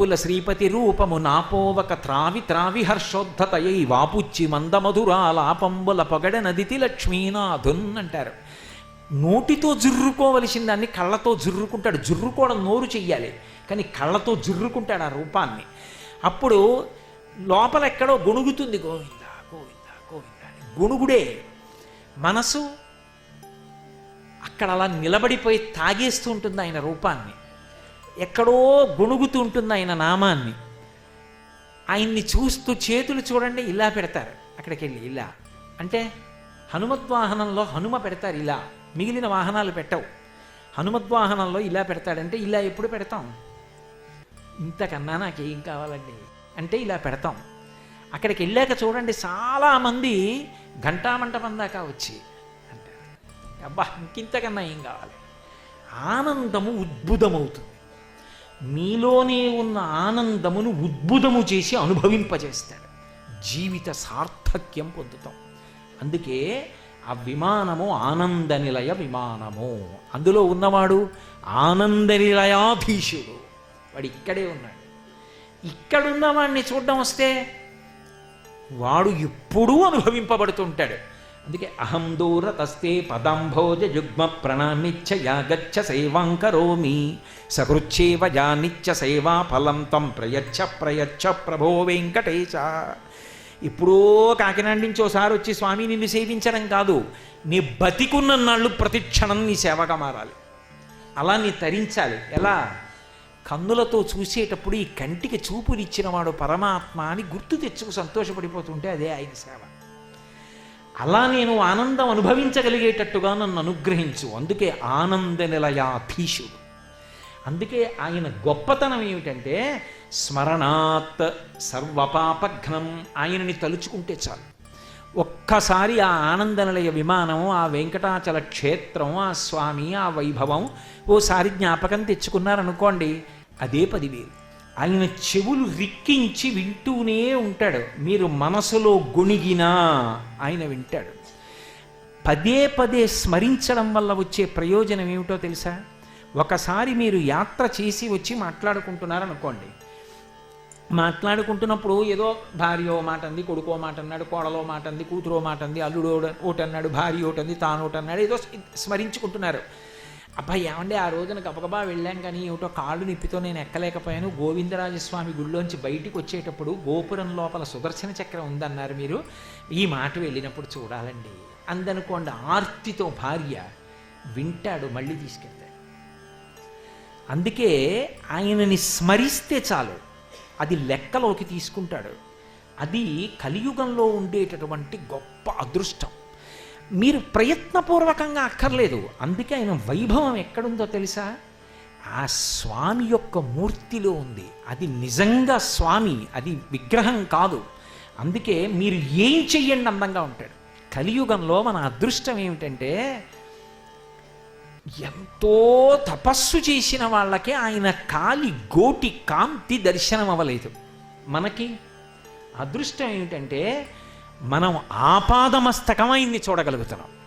వక్కుల శ్రీపతి రూపము నాపోవక త్రావి త్రావి హర్షోద్ధతయై వాపుచ్చి మందమధురాలాపంబుల పొగడ నదితి లక్ష్మీనాథున్ అంటారు. నోటితో జుర్రుకోవలసిన దాన్ని కళ్ళతో జుర్రుకుంటాడు. జుర్రుకోవడం నోరు చెయ్యాలి, కానీ కళ్ళతో జుర్రుకుంటాడు ఆ రూపాన్ని. అప్పుడు లోపల ఎక్కడో గొణుగుతుంది, గోవింద గోవింద గోవింద అని. గొణుగుడే మనసు అక్కడ అలా నిలబడిపోయి తాగేస్తూ ఉంటుంది ఆయన రూపాన్ని. ఎక్కడో గొణుగుతూ ఉంటుంది ఆయన నామాన్ని. ఆయన్ని చూస్తూ చేతులు చూడండి ఇలా పెడతారు, అక్కడికి వెళ్ళి ఇలా అంటే హనుమద్వాహనంలో హనుమ పెడతారు ఇలా, మిగిలిన వాహనాలు పెట్టవు. హనుమద్వాహనంలో ఇలా పెడతాడంటే ఇలా ఎప్పుడు పెడతాం? ఇంతకన్నా నాకేం కావాలండి అంటే ఇలా పెడతాం. అక్కడికి వెళ్ళాక చూడండి చాలామంది ఘంటామంటపం దాకా వచ్చి అంటారు, అబ్బా ఇంకింతకన్నా ఏం కావాలి. ఆనందము ఉద్భుతమవుతుంది. మీలోనే ఉన్న ఆనందమును ఉద్భుతము చేసి అనుభవింపజేస్తాడు. జీవిత సార్థక్యం పొందుతాం. అందుకే ఆ విమానము ఆనంద నిలయ విమానము. అందులో ఉన్నవాడు ఆనంద నిలయాధీశుడు. వాడు ఇక్కడే ఉన్నాడు. ఇక్కడున్నవాడిని చూడడం వస్తే వాడు ఎప్పుడూ అనుభవింపబడుతుంటాడు. అందుకే అహం దూరతస్తే పదాంభోజ యుగ్మ ప్రణామిచ్చ యాగచ్చ సేవాంకరోమి సకృచ్చేవ జానిచ్చ సేవా ఫలం తం ప్రయచ్చ ప్రయచ్చ ప్రభో వెంకటేశ. ఇప్పుడో కాకినాడ నుంచి ఒకసారి వచ్చి స్వామి నిన్ను సేవించడం కాదు, నీ బతికున్న నాళ్ళు ప్రతి క్షణం నీ సేవగా మారాలి. అలా నీ తరించాలి. ఎలా? కన్నులతో చూసేటప్పుడు ఈ కంటికి చూపునిచ్చిన వాడు పరమాత్మ అని గుర్తు తెచ్చుకు సంతోషపడిపోతుంటే అదే ఆయన సేవ. అలా నేను ఆనందం అనుభవించగలిగేటట్టుగా నన్ను అనుగ్రహించు. అందుకే ఆనంద నిలయాధీశుడు. అందుకే ఆయన గొప్పతనం ఏమిటంటే స్మరణాత్ సర్వపాపఘ్నం. ఆయనని తలుచుకుంటే చాలు. ఒక్కసారి ఆ ఆనంద నిలయ విమానం, ఆ వెంకటాచల క్షేత్రం, ఆ స్వామి, ఆ వైభవం ఓసారి జ్ఞాపకం తెచ్చుకున్నారనుకోండి, అదే 10,000. ఆయన చెవులు రిక్కించి వింటూనే ఉంటాడు. మీరు మనసులో గొణిగినా ఆయన వింటాడు. పదే పదే స్మరించడం వల్ల వచ్చే ప్రయోజనం ఏమిటో తెలుసా? ఒకసారి మీరు యాత్ర చేసి వచ్చి మాట్లాడుకుంటున్నారనుకోండి, మాట్లాడుకుంటున్నప్పుడు ఏదో భార్య మాట అంది, కొడుకో మాట అన్నాడు, కోడలో మాట అంది, కూతురో మాట అంది, అల్లుడు ఒకటన్నాడు, భార్య ఒకటంది, తాను ఒకటన్నాడు, ఏదో స్మరించుకుంటున్నారు. అబ్బాయి ఏమంటే ఆ రోజున గబగబా వెళ్ళాం కానీ ఏమిటో కాళ్ళు నిప్పితో నేను ఎక్కలేకపోయాను. గోవిందరాజస్వామి గుళ్ళోంచి బయటికి వచ్చేటప్పుడు గోపురం లోపల సుదర్శన చక్రం ఉందన్నారు, మీరు ఈ మాట వెళ్ళినప్పుడు చూడాలండి అందనుకోండి. ఆర్తితో భార్య వింటాడు, మళ్ళీ తీసుకెళ్తాడు. అందుకే ఆయనని స్మరిస్తే చాలు, అది లెక్కలోకి తీసుకుంటాడు. అది కలియుగంలో ఉండేటటువంటి గొప్ప అదృష్టం. మీరు ప్రయత్నపూర్వకంగా అక్కర్లేదు. అందుకే ఆయన వైభవం ఎక్కడుందో తెలుసా? ఆ స్వామి యొక్క మూర్తిలో ఉంది. అది నిజంగా స్వామి, అది విగ్రహం కాదు. అందుకే మీరు ఏం చెయ్యండి అందంగా ఉంటాడు. కలియుగంలో మన అదృష్టం ఏమిటంటే ఎంతో తపస్సు చేసిన వాళ్ళకే ఆయన కాలి గోటి కాంతి దర్శనం అవ్వలేదు. మనకి అదృష్టం ఏమిటంటే మనం ఆపాదమస్తకం ఆయన్ని చూడగలుగుతున్నాం.